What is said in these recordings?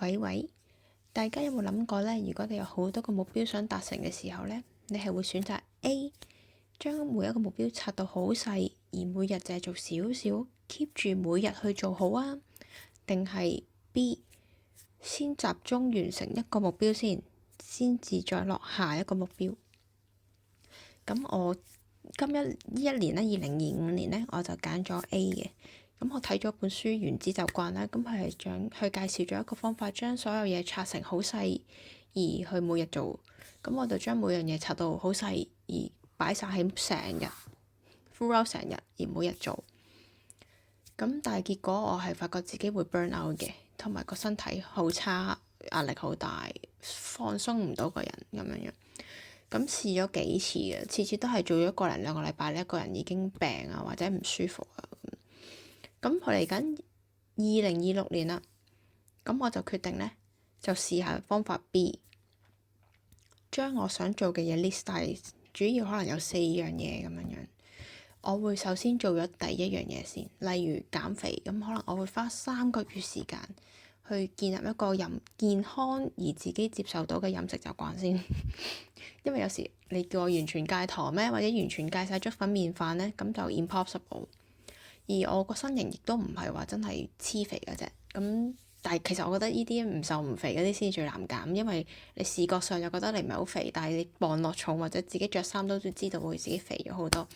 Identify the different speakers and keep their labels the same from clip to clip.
Speaker 1: 喂喂，大家有冇諗過呢？如果你有好多個目標想達成嘅時候呢，你係會選擇 A 將每一個目標拆到好細，而每日就係做少少，keep 住每日去做好啊？定係 B 先集中完成一個目標先至再落下一個目標？咁我呢一年呢，2025年呢，我就揀咗 A 嘅。咁我睇咗本書《原子習慣》啦，咁佢係佢介紹咗一個方法，將所有嘢拆成好細，而去每日做。咁我就將每樣嘢拆到好細，而擺晒喺成日 throughout 成日，而每日做。咁但係結果我係發覺自己會 burn out 嘅，同埋個身體好差，壓力好大，放鬆唔到個人咁樣樣。咁試咗幾次嘅，次次都係做咗個零兩個禮拜，一個人已經病啊，或者唔舒服啊。咁我嚟緊2026年啦，咁我就決定呢，就試下方法 B，將我想做嘅嘢 list 曬，主要可能有4樣嘢咁樣樣。我會首先做咗第一樣嘢先，例如減肥，咁可能我會花3個月時間去建立一個健康而自己接受到嘅飲食習慣先。因為有時你叫我完全戒糖咩，或者完全戒晒粥粉麵飯呢，咁就 impossible。而我個身形亦都唔係話真係黐肥嘅啫，咁但係其實我覺得呢啲唔瘦唔肥嗰啲先至最難減，因為你視覺上又覺得你唔係好肥，但係你磅落重或者自己着衫都知道會自己肥咗好多。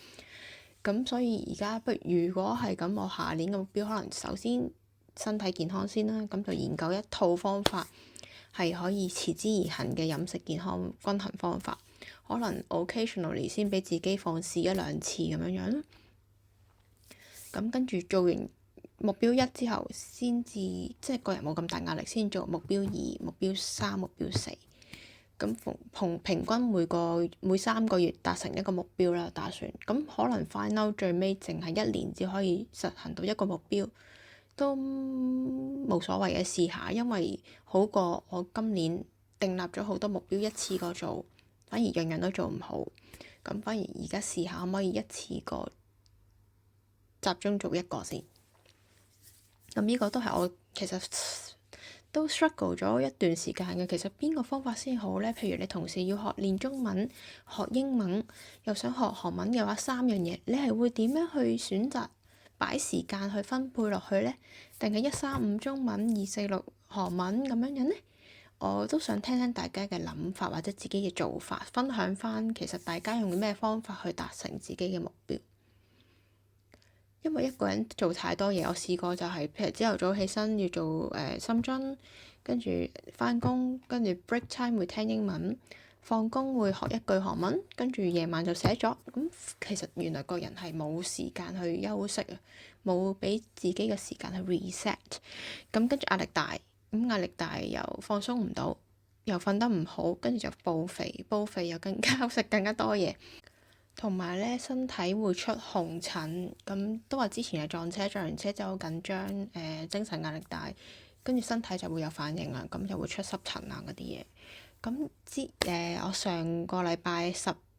Speaker 1: 咁所以而家如果係咁，我下年嘅目標可能首先身體健康先啦，咁就研究一套方法係可以持之以恆嘅飲食健康均衡方法，可能 occasionally 先俾自己放肆1-2次咁樣樣。咁跟住做完目標1之後，先至即係個人冇咁大壓力，先做目標2、目標3、目標4。咁平均每3個月達成一個目標啦，打算。咁可能 final 最尾淨係1年只可以實行到一個目標，都冇所謂嘅，試下，因為好過我今年訂立咗好多目標一次過做，反而樣樣都做唔好。咁反而而家試下可唔可以一次過集中做一個先。咁呢個都係我其實都 struggle 咗一段時間嘅。其實邊個方法先好呢？譬如你同時要練中文、學英文，又想學韓文嘅話，3樣嘢，你係會點樣去選擇擺時間去分配落去呢？定係135中文、246韓文咁樣樣呢？我都想聽聽大家嘅諗法或者自己嘅做法，分享翻其實大家用咩方法去達成自己嘅目標。因為一個人做太多嘢，我試過就係譬如朝頭早起身要做深蹲，跟住返工，跟住 break time 會聽英文，放工會學一句韓文，跟住夜晚就寫作。咁其實原來個人係冇時間去休息啊，冇俾自己嘅時間去 reset。咁跟住壓力大，咁壓力大又放鬆唔到，又瞓得唔好，跟住就暴肥，暴肥又更加食更加多嘢。同埋咧，身體會出紅疹，咁都話之前係撞車，撞完車就好緊張，精神壓力大，跟住身體就會有反應啦，咁就會出濕疹啊嗰啲嘢。咁我上個禮拜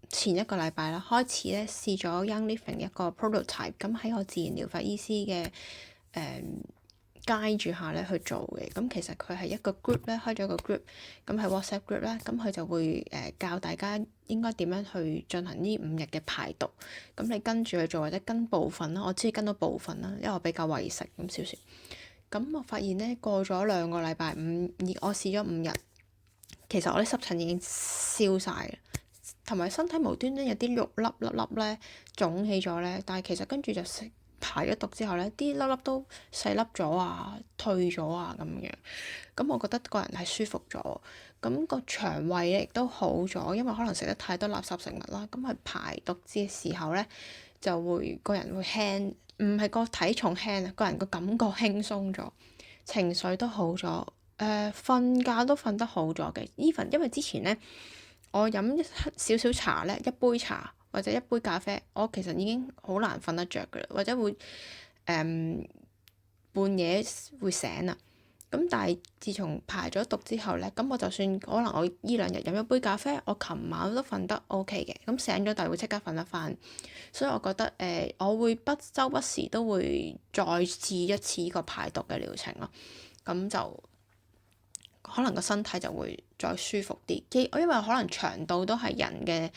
Speaker 1: 前一個禮拜啦，開始咧試咗 Young Living 一個 prototype，咁喺我自然療法醫師嘅guide住下咧去做嘅。咁其實佢係一個 group 咧，開咗個 group，咁係 WhatsApp group 啦，咁佢就會教大家應該點樣去進行呢5日嘅排毒。咁你跟住去做或者跟部分啦，我知跟到部分啦，因為我比較為食咁少少。咁我發現咧，過咗2個禮拜我試咗5日，其實我啲濕疹已經消晒啦，同埋身體無端端有啲肉粒咧腫起咗咧，但係其實跟住就排咗毒之後咧，啲粒粒都細粒咗啊，退咗啊咁樣。咁我覺得個人係舒服咗，咁個腸胃亦都好咗，因為可能食得太多垃圾食物啦。咁係排毒嘅時候咧，就會個人會輕，唔係個體重輕啊，個人個感覺輕鬆咗，情緒都好咗，瞓覺都瞓得好咗嘅。even 因為之前咧，我飲少少茶咧，一杯茶或者一杯咖啡，我其實已經好難瞓得着㗎啦，或者會半夜會醒啊。咁但係自從排咗毒之後咧，咁我就算可能我依2日飲一杯咖啡，我琴晚都瞓得 OK 嘅。咁醒咗但係會即刻瞓得翻，所以我覺得我會周不時都會再試一次個排毒嘅療程咯。咁就可能個身體就會再舒服啲。因為可能腸道都係人嘅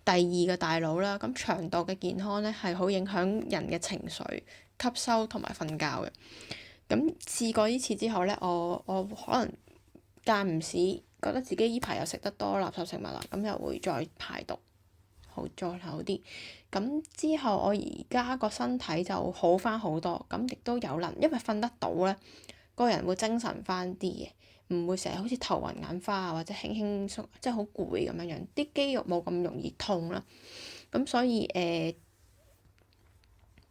Speaker 1: 第二個大腦啦，咁腸道嘅健康咧係好影響人嘅情緒、吸收同埋瞓覺嘅。咁試過呢次之後咧，我可能間唔時覺得自己依排又食得多垃圾食物啦，咁又會再排毒，再好啲。咁之後我而家個身體就好翻好多，咁亦都有因為瞓得到咧，個人會精神翻啲嘅，唔會成日好似頭暈眼花啊，或者輕輕鬆即係好攰咁樣樣，啲肌肉冇咁容易痛啦。咁所以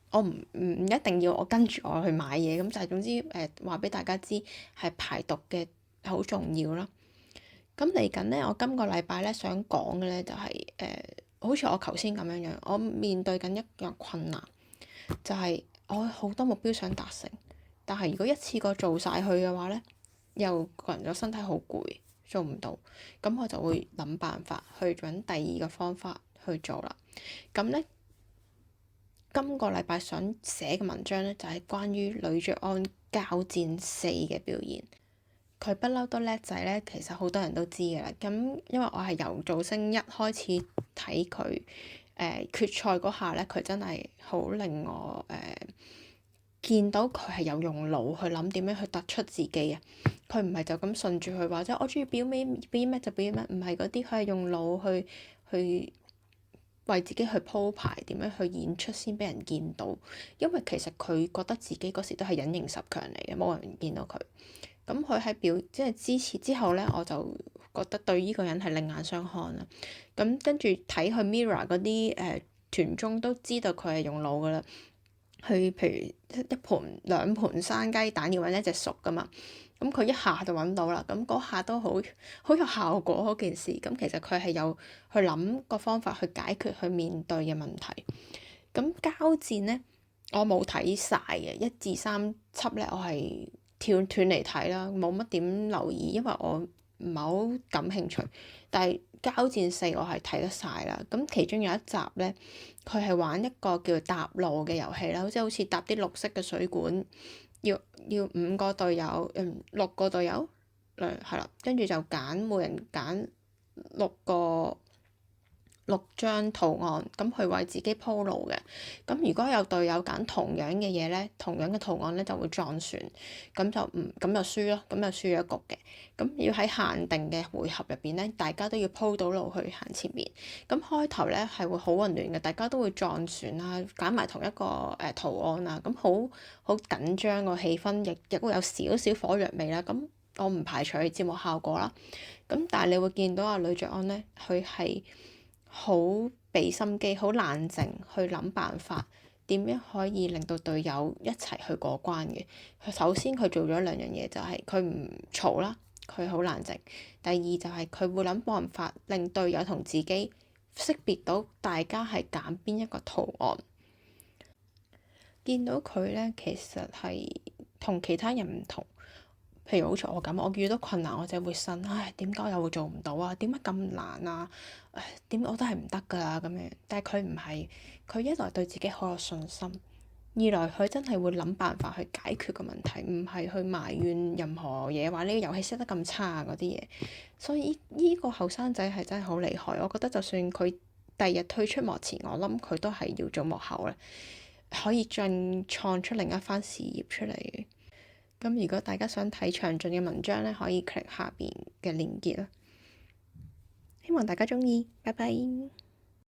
Speaker 1: 我唔一定要我跟住我去買嘢，咁就係總之話俾大家知係排毒嘅好重要啦。咁嚟緊咧，我今個禮拜咧想講嘅咧就係好似我頭先咁樣樣，我面對緊一樣困難，就係我好多目標想達成，但係如果一次過做晒佢嘅話咧，又個人個身體好攰，做唔到，咁我就會諗辦法去揾第二個方法去做啦。咁咧，今個禮拜想寫嘅文章咧就係關於呂爵安交戰4嘅表現。佢不嬲都叻仔咧，其實好多人都知㗎啦。咁因為我係由造星1開始睇佢決賽嗰下咧，佢真係好令我見到佢係有用腦去諗點樣去突出自己啊！佢唔係就咁順住佢話啫，我中意表演咩就表演咩，唔係嗰啲，佢係用腦去為自己去鋪排點樣去演出先俾人見到。因為其實佢覺得自己嗰時都係隱形十強嚟嘅，冇人見到佢。咁佢喺即係之後咧，我就覺得對呢個人係另眼相看啦。咁跟住睇佢 Mirror 嗰啲團綜都知道佢係用腦噶啦。佢譬如2盤生雞蛋要揾一隻熟噶嘛，咁佢一下就揾到啦。咁嗰下都好有效果嗰件事。咁其實佢係有去諗個方法去解決佢面對嘅問題。咁交戰咧，我冇睇晒嘅1至3輯咧，我係斷嚟睇啦，冇乜點留意，因為我唔係好感興趣。但係交戰4我係睇得晒啦。咁其中有一集咧，佢係玩一個叫搭路嘅遊戲啦，好似搭啲綠色嘅水管，要5個隊友，6個隊友，係啦，跟住就每人揀6張圖案，咁去為自己鋪路嘅。咁如果有隊友揀同樣嘅嘢咧，同樣嘅圖案咧就會撞船，咁就輸咯，咁就輸咗局嘅。咁要喺限定嘅回合入邊咧，大家都要鋪到路去行前面。咁開頭咧係會好混亂嘅，大家都會撞船啊，揀埋同一個圖案啊，咁好緊張個氣氛，亦會有少少火藥味啦。咁我唔排除節目效果啦。咁但係你會見到阿呂爵安咧，佢係好俾心機，好冷靜去諗辦法，點樣可以令到隊友一齊去過關嘅。首先佢做咗2樣嘢，就係佢唔嘈啦，佢好冷靜。第二就係佢會諗辦法令隊友同自己識別到大家係揀邊一個圖案。見到佢咧，其實係同其他人唔同。譬如好似我咁，我遇到困難我就會呻，唉，點解我又會做唔到啊？點解咁難啊？唉，點我都係唔得㗎啦咁樣。但係佢唔係，佢一來對自己好有信心，二來佢真係會諗辦法去解決個問題，唔係去埋怨任何嘢，話呢個遊戲識得咁差嗰啲嘢。所以呢個後生仔係真係好厲害。我覺得就算佢第日退出幕前，我諗佢都係要做幕後咧，可以再創出另一番事業出嚟嘅。咁如果大家想睇詳盡嘅文章咧，可以 click 下邊嘅連結啦。希望大家鍾意，拜拜。